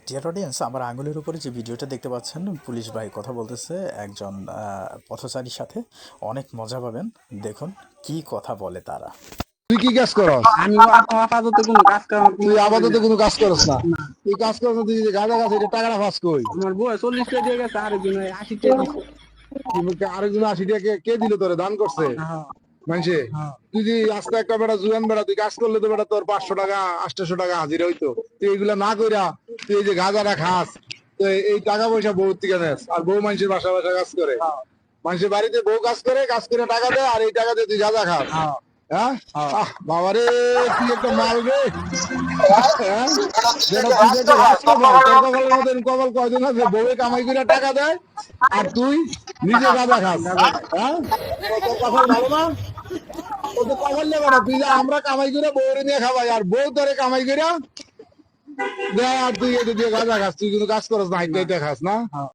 Dear audience, আমার আঙুলের উপরে যে ভিডিওটা দেখতে পাচ্ছেন, পুলিশ ভাই কথা বলতেছে একজন পথচারীর সাথে। অনেক মজা পাবেন, দেখুন কি কথা বলে তারা। তুই কি কাজ করস? আমি আপাতত কোনো কাজ কাম তুই করি আপাতত না। কোনো কাজ করস না? না, তুই কাজ করস না, তুই যে গাঁজা গাছ এটা টাকাটা ফাঁস কই? আমার বউ 40 টাকা দিয়ে গেছে, আরেকজন 80 টাকা দিছে। আরেকজন 80 টাকা কে দিল তোরে, দান করছে হ্যাঁ, মানুষে? হ্যাঁ, তুই যে আস্তে একটা বেটা জুয়ান বেটা, তুই কাজ করলে তো বেটা তোর 500 টাকা 800 টাকা হাজিরা হইতো। তুই এগুলা না কইরা তুই এই যে গাঁজাটা খাস, তো এই টাকা পয়সা বউ থেকে নেস, আর বউ মানুষের বাসা বাসা কাজ করে, হ্যাঁ, মানুষের বাড়িতে বউ কাজ করে টাকা দেয়, আর এই টাকা দিয়ে তুই গাঁজা খাস। হ্যাঁ, হ্যাঁ, হ্যাঁ। বাবারে, তুই একটা মাল রে। হ্যাঁ, যেটা তুই যে একটা রাস্তা পাস, তোর কপালের মধ্যে কপাল কয়জন আছে, বউয়ে কামাই করে টাকা দেয় আর তুই নিজে গাঁজা খাস। হ্যাঁ, তোর কপাল ভালো না? ও তো কপাল নেবে না, তুই যে আমরা কামাই করে বউরে নিয়ে খাওয়াই, আর বউ তোরে কামাই করে দেয়, আর তুই এটা দিয়ে গাঁজা খাস। তুই কিন্তু কাজ করস না, হাইটে খাস না।